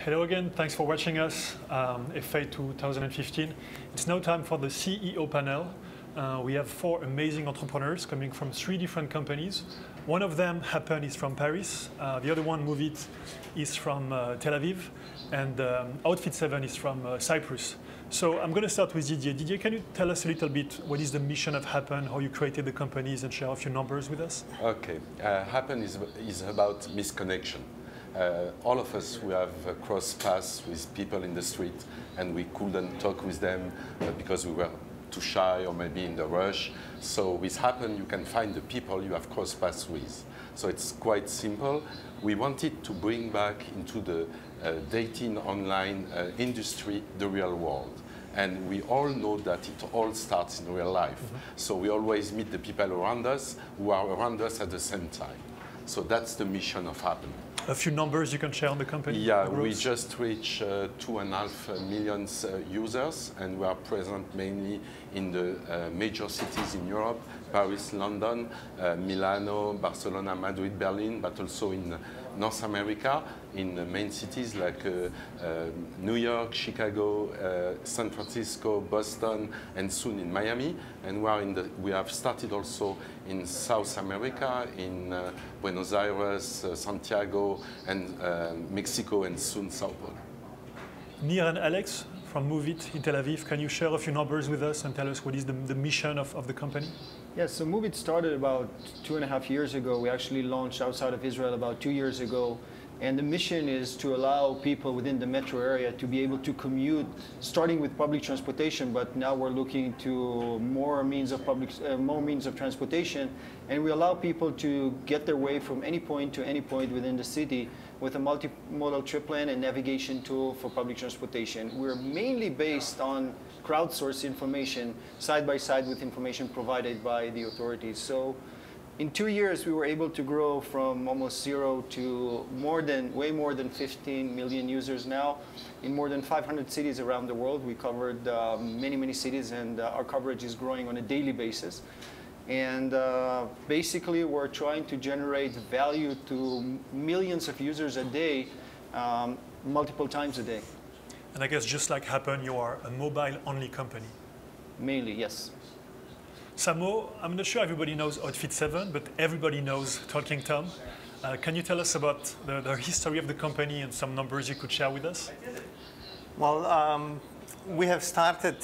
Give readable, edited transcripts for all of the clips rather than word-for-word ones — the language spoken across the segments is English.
Hello again, thanks for watching us, FA 2015. It's now time for the CEO panel. We have 4 amazing entrepreneurs coming from 3 different companies. One of them, Happn, is from Paris. The other one, Moovit, is from Tel Aviv. And Outfit 7 is from Cyprus. So I'm going to start with Didier. Didier, can you tell us a little bit what is the mission of Happn, how you created the companies, and share a few numbers with us? Okay, Happn is about misconnection. All of us, we have crossed paths with people in the street and we couldn't talk with them because we were too shy or maybe in the rush. So with Happn, you can find the people you have crossed paths with. So it's quite simple. We wanted to bring back into the dating online industry the real world. And we all know that it all starts in real life. So we always meet the people around us who are around us at the same time. So that's the mission of Happn. A few numbers you can share on the company? Yeah, we just reached 2.5 million users, and we are present mainly in the major cities in Europe: Paris, London, Milano, Barcelona, Madrid, Berlin, but also in North America, in the main cities like New York, Chicago, San Francisco, Boston, and soon in Miami. And we have started also in South America, in Buenos Aires, Santiago, and Mexico, and soon Sao Paulo. Nir and Alex from Moovit in Tel Aviv, can you share a few numbers with us and tell us what is the mission of the company? Yes, so Moovit started about 2.5 years ago. We actually launched outside of Israel about 2 years ago. And the mission is to allow people within the metro area to be able to commute, starting with public transportation, but now we're looking to more means of transportation, and we allow people to get their way from any point to any point within the city with a multimodal trip plan and navigation tool for public transportation. We're mainly based on crowdsourced information, side by side with information provided by the authorities. So in 2 years, we were able to grow from almost 0 to way more than 15 million users now in more than 500 cities around the world. We covered many cities, and our coverage is growing on a daily basis. And basically, we're trying to generate value to millions of users a day, multiple times a day. And I guess just like Happn, you are a mobile-only company. Mainly, yes. Samo, I'm not sure everybody knows Outfit 7, but everybody knows Talking Tom. Can you tell us about the history of the company and some numbers you could share with us? Well, we have started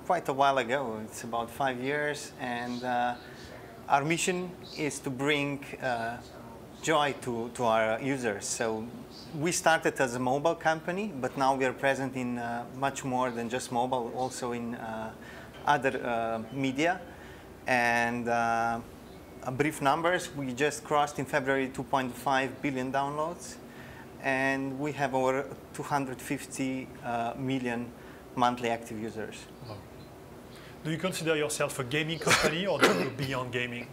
quite a while ago. It's about 5 years, and our mission is to bring joy to our users. So we started as a mobile company, but now we are present in much more than just mobile, also in other media. And brief numbers, we just crossed in February 2.5 billion downloads, and we have over 250 million monthly active users. Wow. Do you consider yourself a gaming company, or do you go beyond gaming?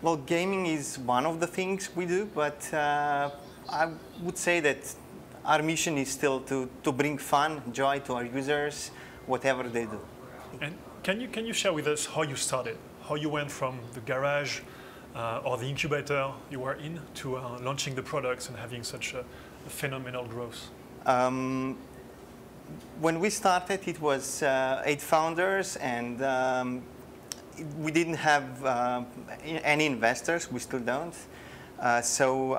Well, gaming is one of the things we do, but I would say that our mission is still to bring fun, joy to our users, whatever they do. And can you share with us how you started, how you went from the garage or the incubator you were in to launching the products and having such a phenomenal growth? When we started, it was 8 founders, and we didn't have any investors. We still don't. So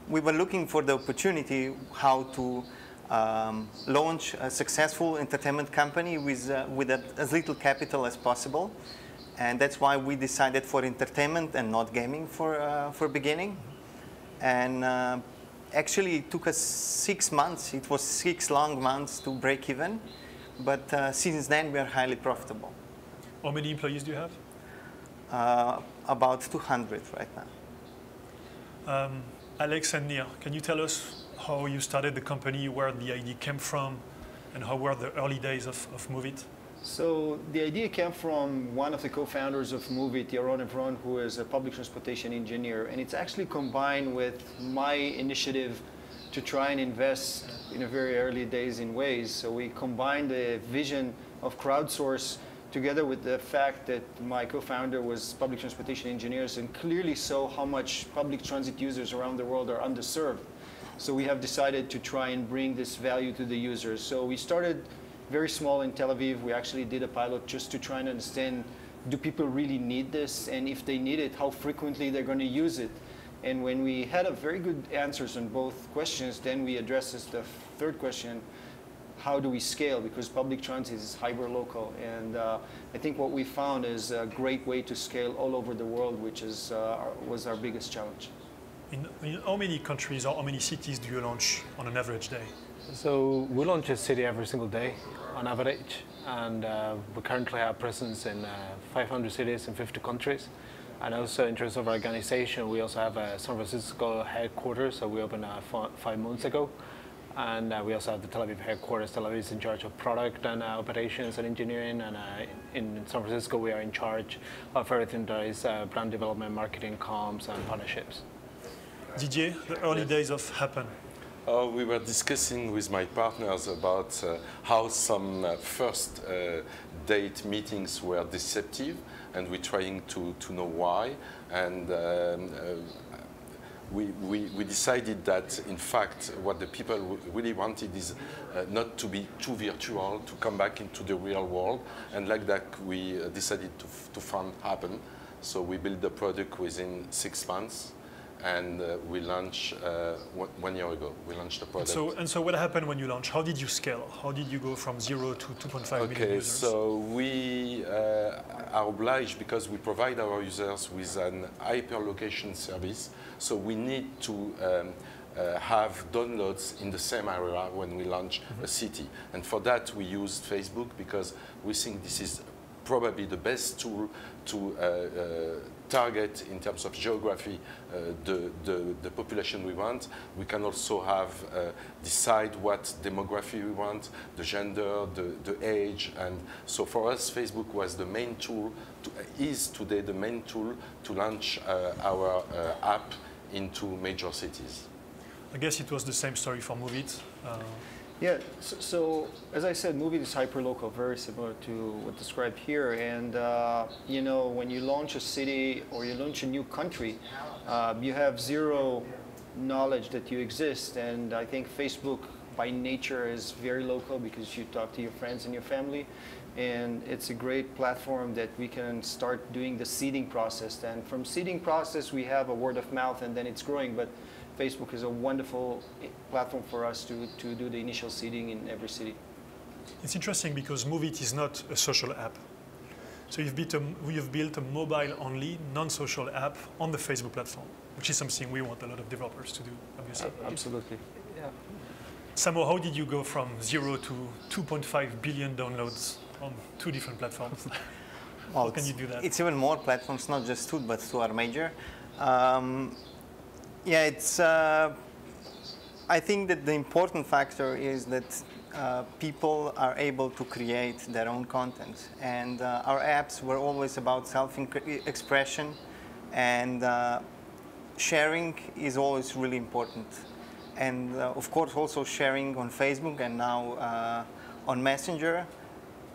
we were looking for the opportunity how to launch a successful entertainment company with as little capital as possible, and that's why we decided for entertainment and not gaming for beginning. And actually, it took us 6 months. It was 6 long months to break even, but since then we are highly profitable. How many employees do you have? About 200 right now. Alex and Nir, can you tell us how you started the company, where the idea came from, and how were the early days of Moovit? So the idea came from one of the co-founders of Moovit, Yaron Evron, who is a public transportation engineer. And it's actually combined with my initiative to try and invest in the very early days in ways. So we combined the vision of crowdsource together with the fact that my co-founder was public transportation engineers and clearly saw how much public transit users around the world are underserved. So we have decided to try and bring this value to the users. So we started very small in Tel Aviv. We actually did a pilot just to try and understand, do people really need this? And if they need it, how frequently they're going to use it? And when we had a very good answers on both questions, then we addressed the third question, how do we scale? Because public transit is hyper-local. And I think what we found is a great way to scale all over the world, which is, was our biggest challenge. In how many countries or how many cities do you launch on an average day? So we launch a city every single day on average, and we currently have presence in 500 cities in 50 countries. And also in terms of organization, we also have a San Francisco headquarters, so we opened 5 months ago. And we also have the Tel Aviv headquarters. Tel Aviv is in charge of product and operations and engineering, and in San Francisco we are in charge of everything that is brand development, marketing, comms, and partnerships. Didier, the early days of Happn. We were discussing with my partners about how some first date meetings were deceptive, and we're trying to know why. And we decided that, in fact, what the people really wanted is not to be too virtual, to come back into the real world. And like that, we decided to fund Happn. So we built the product within 6 months. And we launched 1 year ago. We launched the product. And so what happened when you launched? How did you scale? How did you go from 0 to 2.5 million users? So we are obliged, because we provide our users with an hyperlocation service. So we need to have downloads in the same area when we launch a city. And for that, we used Facebook, because we think this is probably the best tool to target in terms of geography the population we want. We can also have decide what demography we want, the gender, the age, and so for us, Facebook was the main tool, is today the main tool to launch our app into major cities. I guess it was the same story for Moovit. Yeah, so as I said, Moovit is hyper-local, very similar to what's described here. And you know, when you launch a city or you launch a new country, you have zero knowledge that you exist. And I think Facebook, by nature, is very local because you talk to your friends and your family. And it's a great platform that we can start doing the seeding process. And from seeding process, we have a word of mouth, and then it's growing. But Facebook is a wonderful platform for us to do the initial seeding in every city. It's interesting because Moovit is not a social app. So you've built a mobile-only, non-social app on the Facebook platform, which is something we want a lot of developers to do, obviously. Absolutely. Yeah. Samo, how did you go from 0 to 2.5 billion downloads on 2 different platforms? Well, how can you do that? It's even more platforms, not just 2, but 2 are major. Yeah, it's. I think that the important factor is that people are able to create their own content, and our apps were always about self-expression, and sharing is always really important. And of course, also sharing on Facebook and now on Messenger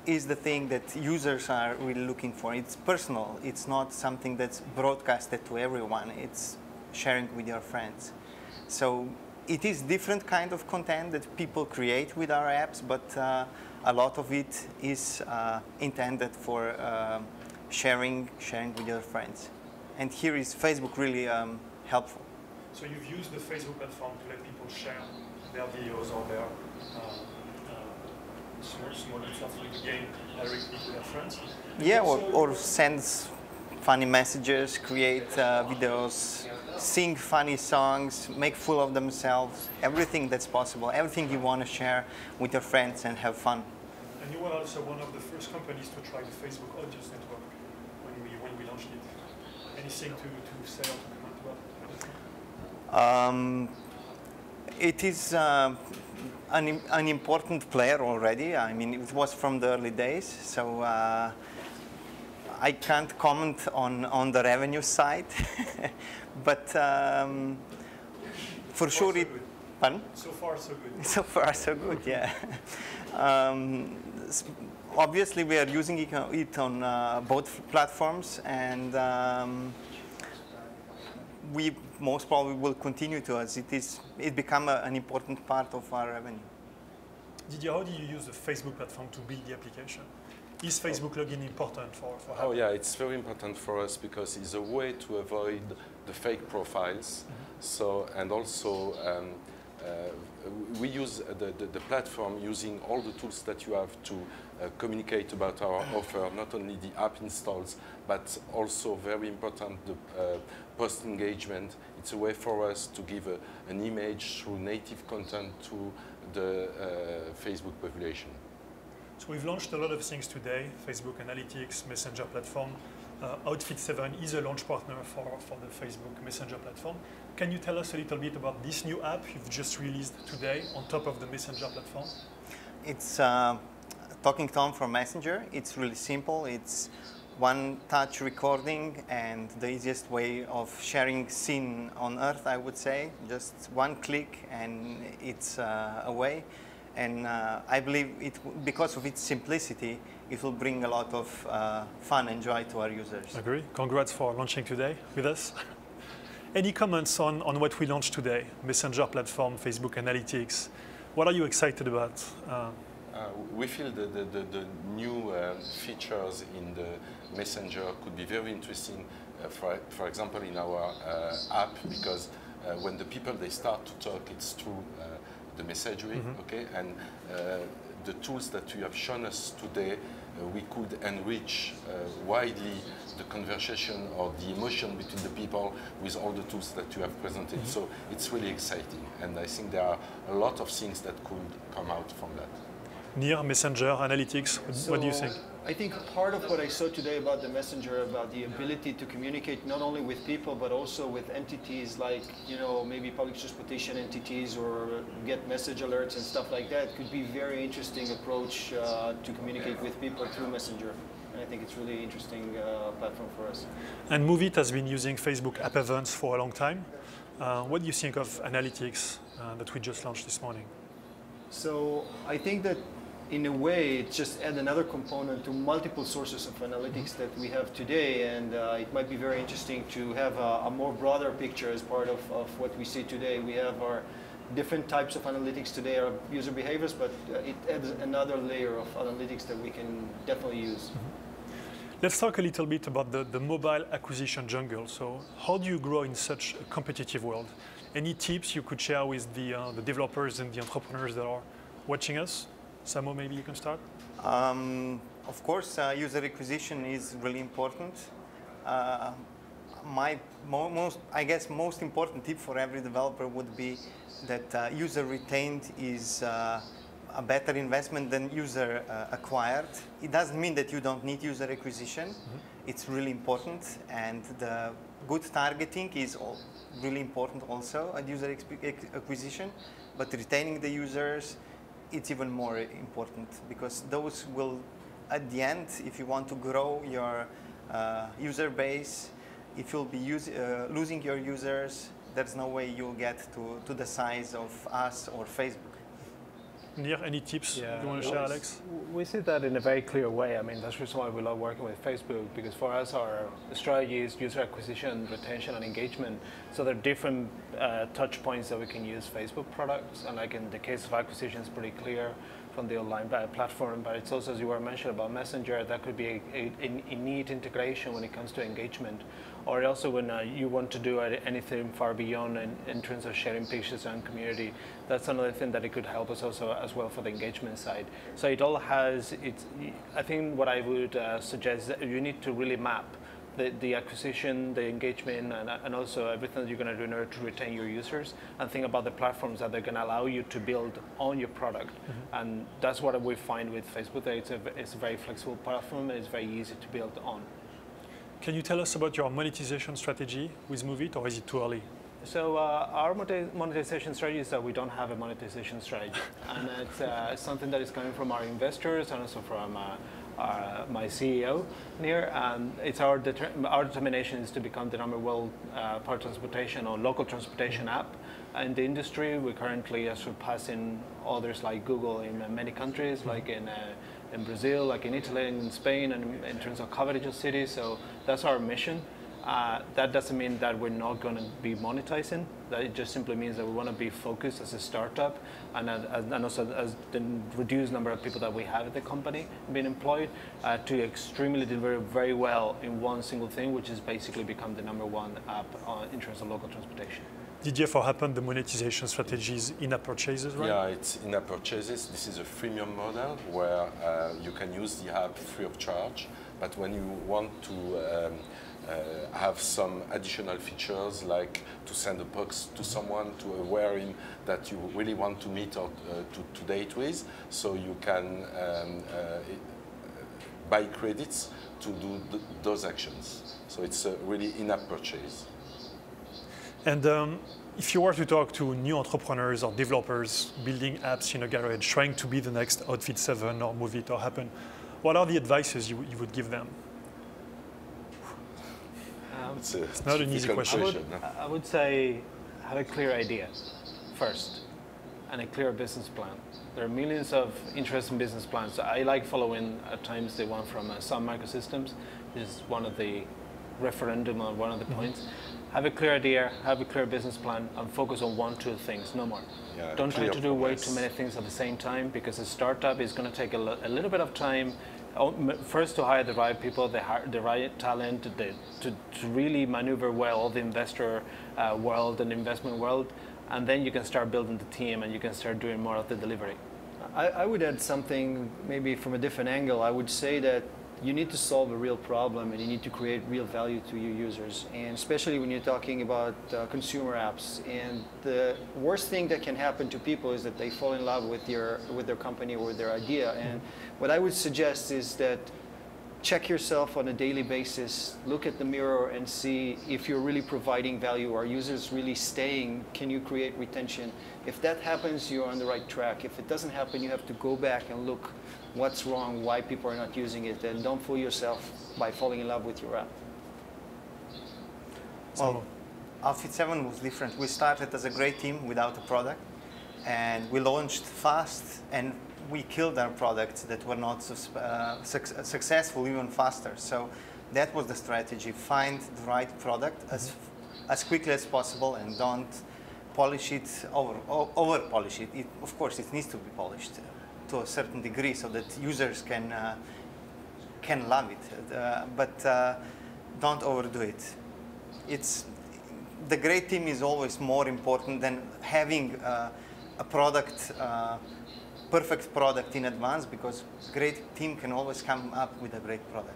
is the thing that users are really looking for. It's personal. It's not something that's broadcasted to everyone. It's sharing with your friends. So it is different kind of content that people create with our apps, but a lot of it is intended for sharing with your friends. And here is Facebook really helpful. So you've used the Facebook platform to let people share their videos or their small inserts in the game directly to their friends? Yeah, or send funny messages, create videos, sing funny songs, make fool of themselves, everything that's possible, everything you want to share with your friends and have fun. And you were also one of the first companies to try the Facebook Audience Network when we launched it. Anything to say or to comment about it? It is an important player already. I mean, it was from the early days, so I can't comment on the revenue side, but for sure it. Pardon? So far, so good. So far, so good. Yeah. Obviously, we are using it on both platforms, and we most probably will continue to, as it become an important part of our revenue. Didier, how do you use the Facebook platform to build the application? Is Facebook login important for Happn? Oh yeah, it's very important for us because it's a way to avoid the fake profiles. So, and also we use the platform using all the tools that you have to communicate about our offer, not only the app installs, but also very important, the post-engagement. It's a way for us to give an image through native content to the Facebook population. So we've launched a lot of things today, Facebook Analytics, Messenger platform. Outfit 7 is a launch partner for the Facebook Messenger platform. Can you tell us a little bit about this new app you've just released today on top of the Messenger platform? It's Talking Tom for Messenger. It's really simple. It's one-touch recording and the easiest way of sharing scene on Earth, I would say. Just one click and it's away. And I believe because of its simplicity, it will bring a lot of fun and joy to our users. Agree. Congrats for launching today with us. Any comments on what we launched today? Messenger platform, Facebook Analytics. What are you excited about? We feel the new features in the Messenger could be very interesting, for example, in our app, because when the people they start to talk, it's through the messagery, okay, and the tools that you have shown us today, we could enrich widely the conversation or the emotion between the people with all the tools that you have presented. So it's really exciting, and I think there are a lot of things that could come out from that. Near Messenger Analytics, what do you think? I think part of what I saw today about the Messenger, about the ability to communicate not only with people but also with entities like, you know, maybe public transportation entities or get message alerts and stuff like that, could be very interesting approach to communicate with people through Messenger. And I think it's really interesting platform for us. And Moovit has been using Facebook app events for a long time. What do you think of analytics that we just launched this morning? So I think that in a way, it just adds another component to multiple sources of analytics that we have today, and it might be very interesting to have a more broader picture as part of what we see today. We have our different types of analytics today, our user behaviors, but it adds another layer of analytics that we can definitely use. Let's talk a little bit about the mobile acquisition jungle. So how do you grow in such a competitive world? Any tips you could share with the developers and the entrepreneurs that are watching us? Samo, maybe you can start. Of course, user acquisition is really important. My most important tip for every developer would be that user retained is a better investment than user acquired. It doesn't mean that you don't need user acquisition. It's really important, and the good targeting is really important also at user acquisition, but retaining the users, it's even more important, because those will, at the end, if you want to grow your user base, if you'll be losing your users, there's no way you'll get to the size of us or Facebook. Nir, any tips you want to share, Alex? We see that in a very clear way. I mean, that's the reason why we love working with Facebook, because for us, our strategy is user acquisition, retention, and engagement. So there are different touch points that we can use Facebook products. And like in the case of acquisition, it's pretty clear from the online platform, but it's also, as you were mentioning about Messenger, that could be a neat integration when it comes to engagement. Or also when you want to do anything far beyond in terms of sharing pictures and community, that's another thing that it could help us also as well for the engagement side. So it all has, I think what I would suggest is that you need to really map the acquisition, the engagement, and also everything that you're going to do in order to retain your users, and think about the platforms that they're going to allow you to build on your product. And that's what we find with Facebook, that it's a very flexible platform, and it's very easy to build on. Can you tell us about your monetization strategy with Moovit, or is it too early? So our monetization strategy is that we don't have a monetization strategy. And it's something that is coming from our investors and also from my CEO, Nir. It's our determination is to become the #1 part transportation or local transportation app in the industry. We currently are surpassing others like Google in many countries, like in Brazil, like in Italy and in Spain, and in terms of coverage of cities. So that's our mission. That doesn't mean that we're not going to be monetizing. That it just simply means that we want to be focused as a startup, and also as the reduced number of people that we have at the company being employed, to extremely deliver very well in one single thing, which is basically become the #1 app in terms of local transportation. Didier, for Happn, the monetization strategy is in-app purchases, right? Yeah, it's in-app purchases. This is a freemium model where you can use the app free of charge. But when you want to have some additional features, like to send a box to someone to aware him that you really want to meet or to date with, so you can buy credits to do those actions. So it's a really in-app purchase. And if you were to talk to new entrepreneurs or developers building apps in a garage, trying to be the next Outfit 7 or Moovit or Happn, what are the advices you would give them? It's not an easy question. I would say have a clear idea first and a clear business plan. There are millions of interesting business plans. I like following at times the one from Sun Microsystems, which is one of the referendum on one of the points. Have a clear idea, have a clear business plan, and focus on 1-2 things, no more. Yeah, don't try to do way too many things at the same time, because a startup is going to take a little bit of time. First, to hire the right people, the right talent, to really maneuver well all the investor world and investment world, and then you can start building the team and you can start doing more of the delivery. I would add something maybe from a different angle. I would say that you need to solve a real problem and you need to create real value to your users, and especially when you're talking about consumer apps. And the worst thing that can happen to people is that they fall in love with their company or their idea. And what I would suggest is that check yourself on a daily basis, look at the mirror and see if you're really providing value. Are users really staying? Can you create retention? If that happens, you're on the right track. If it doesn't happen, you have to go back and look what's wrong, why people are not using it, and don't fool yourself by falling in love with your app. Well, Outfit 7 was different. We started as a great team without a product, and we launched fast, and we killed our products that were not successful even faster. So that was the strategy: find the right product as quickly as possible, and don't polish it, over polish it. Of course, it needs to be polished to a certain degree so that users can love it, but don't overdo it. The great team is always more important than having a product, perfect product in advance, because great team can always come up with a great product.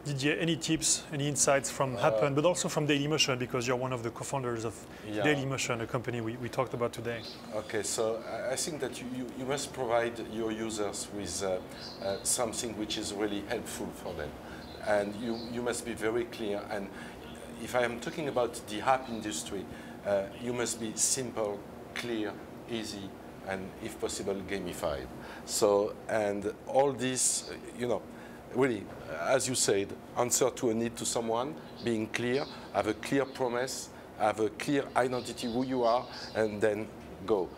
Didier, any tips, any insights from Happn, but also from Dailymotion, because you're one of the co-founders of Dailymotion, a company we talked about today? Okay, so I think that you must provide your users with something which is really helpful for them. And you must be very clear. And if I am talking about the app industry, you must be simple, clear, easy, and if possible, gamified. So, and all this, really, as you said, answer to a need to someone, being clear, have a clear promise, have a clear identity who you are, and then go.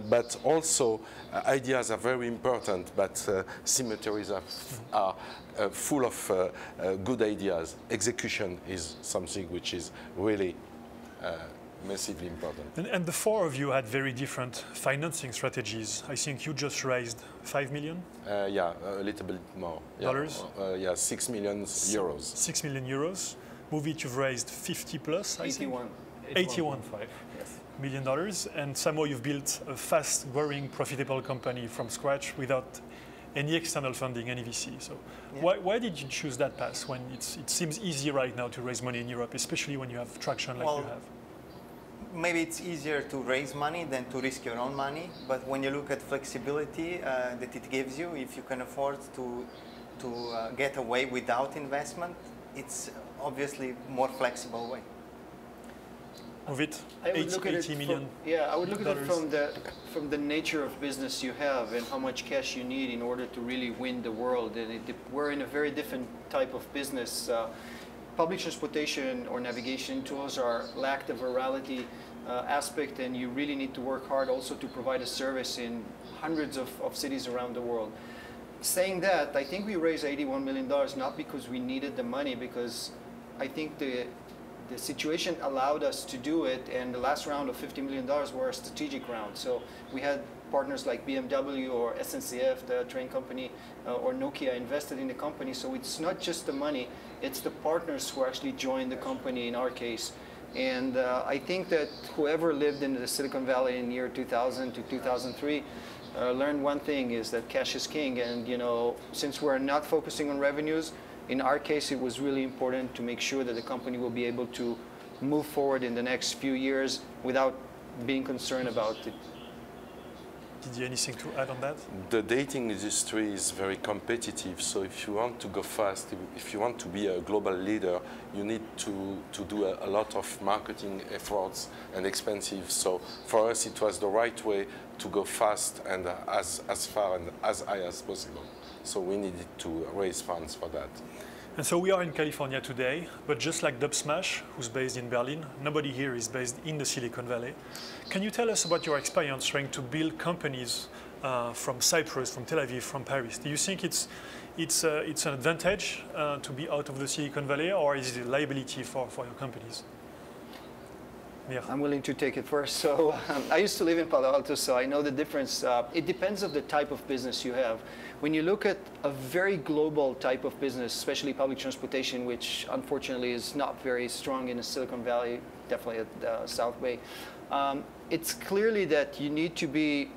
But also, ideas are very important, but cemeteries are full of good ideas. Execution is something which is really massively important. And the four of you had very different financing strategies. I think you just raised 5 million? Yeah, a little bit more. Dollars? Yeah, 6 million euros. 6 million euros. Moovit, you've raised 50 plus, I think? 81 million dollars. And somehow you've built a fast-growing, profitable company from scratch without any external funding, any VC. So why did you choose that path when it seems easy right now to raise money in Europe, especially when you have traction like you have? Maybe it's easier to raise money than to risk your own money, but when you look at flexibility that it gives you, if you can afford to get away without investment, it's obviously more flexible way. Moovit, 80 million. I would look at it from the nature of business you have and how much cash you need in order to really win the world. And we're in a very different type of business. Public transportation or navigation tools lack the virality aspect, and you really need to work hard also to provide a service in hundreds of cities around the world. Saying that, I think we raised $81 million not because we needed the money, because I think the situation allowed us to do it, and the last round of $50 million were a strategic round. So we had partners like BMW or SNCF, the train company, or Nokia invested in the company. So it's not just the money, it's the partners who actually joined the company in our case. And I think that whoever lived in the Silicon Valley in year 2000 to 2003 learned one thing, is that cash is king. And since we're not focusing on revenues, in our case, it was really important to make sure that the company will be able to move forward in the next few years without being concerned about it. Didier, anything to add on that? The dating industry is very competitive, so if you want to go fast, if you want to be a global leader, you need to do a lot of marketing efforts and expensive. So for us, it was the right way to go fast and as far and as high as possible. So we needed to raise funds for that. And so we are in California today, but just like Dubsmash, who's based in Berlin, nobody here is based in the Silicon Valley. Can you tell us about your experience trying to build companies from Cyprus, from Tel Aviv, from Paris? Do you think it's an advantage to be out of the Silicon Valley, or is it a liability for your companies? Yeah. I'm willing to take it first. So I used to live in Palo Alto, so I know the difference. It depends on the type of business you have. When you look at a very global type of business, especially public transportation, which unfortunately is not very strong in the Silicon Valley, definitely at the South Bay, it's clearly that you need to be,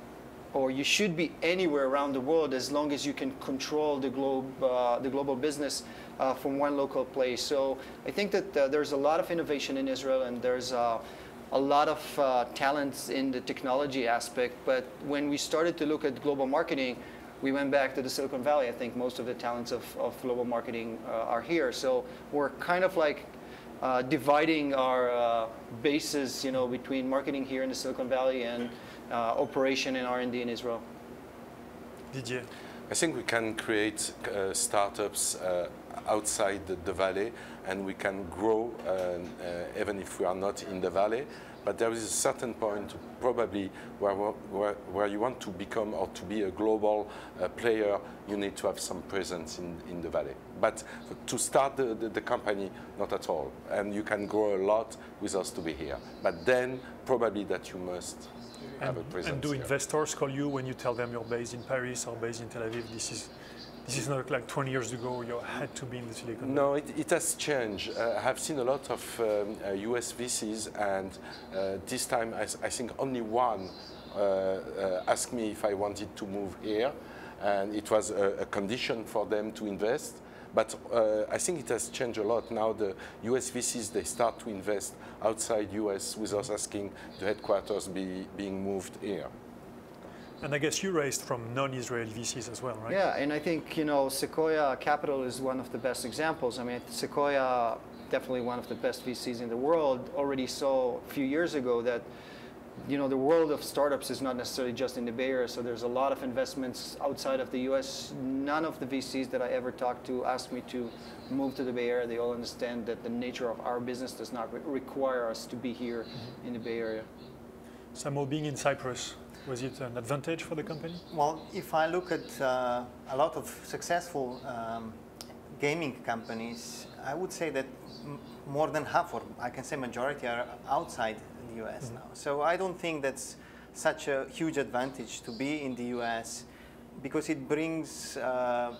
or you should be anywhere around the world as long as you can control the global business from one local place. So I think that there's a lot of innovation in Israel, and there's a lot of talents in the technology aspect. But when we started to look at global marketing, we went back to the Silicon Valley. I think most of the talents of global marketing are here. So we're kind of like dividing our bases, between marketing here in the Silicon Valley and operation and R&D in Israel. Didier? I think we can create startups outside the valley, and we can grow even if we are not in the valley. But there is a certain point probably where you want to become or to be a global player, you need to have some presence in the valley. But to start the company, not at all. And you can grow a lot with us to be here. But then probably that you must have a presence. And do here. investors call you when you tell them you're based in Paris or based in Tel Aviv? This is not like 20 years ago you had to be in the Silicon Valley. No, it has changed. I have seen a lot of US VCs, and this time I think only one asked me if I wanted to move here, and it was a condition for them to invest. But I think it has changed a lot. Now the US VCs, they start to invest outside US without asking the headquarters being moved here. And I guess you raised from non-Israeli VCs as well, right? Yeah, and I think, Sequoia Capital is one of the best examples. I mean, Sequoia, definitely one of the best VCs in the world, already saw a few years ago that, the world of startups is not necessarily just in the Bay Area, so there's a lot of investments outside of the US. None of the VCs that I ever talked to asked me to move to the Bay Area. They all understand that the nature of our business does not require us to be here in the Bay Area. Samo, being in Cyprus, was it an advantage for the company? Well, if I look at a lot of successful gaming companies, I would say that more than half, or I can say majority, are outside the US now. So I don't think that's such a huge advantage to be in the US, because it brings, a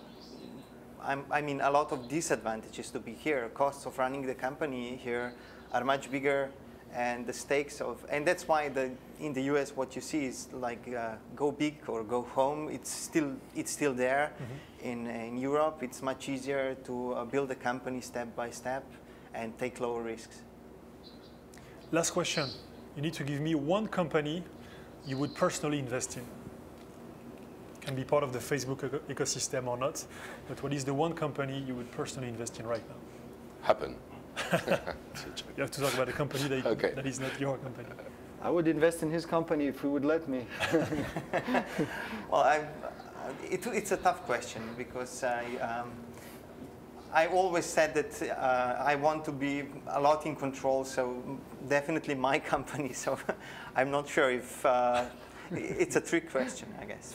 lot of disadvantages to be here. Costs of running the company here are much bigger, and the stakes and that's why in the US what you see is like go big or go home. It's still there. In Europe, it's much easier to build a company step by step and take lower risks. Last question. You need to give me one company you would personally invest in. Can be part of the Facebook ecosystem or not, but what is the one company you would personally invest in right now? Happn. You have to talk about a company that is not your company. I would invest in his company if he would let me. Well, it's a tough question, because I always said that I want to be a lot in control, so definitely my company. So I'm not sure if it's a trick question, I guess.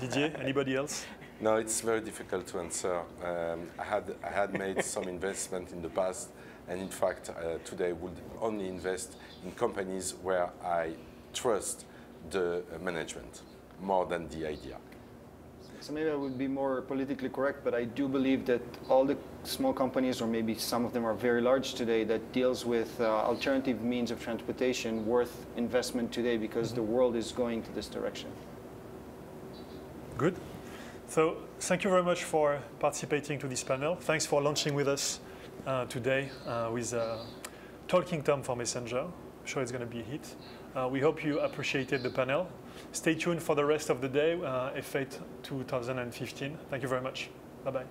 Didier, anybody else? No, it's very difficult to answer. I had made some investment in the past, and in fact, today I would only invest in companies where I trust the management more than the idea. So maybe I would be more politically correct, but I do believe that all the small companies, or maybe some of them are very large today, that deals with alternative means of transportation worth investment today, because the world is going to this direction. Good. So thank you very much for participating to this panel. Thanks for launching with us today with Talking Tom for Messenger. I'm sure it's going to be a hit. We hope you appreciated the panel. Stay tuned for the rest of the day, F8 2015. Thank you very much. Bye-bye.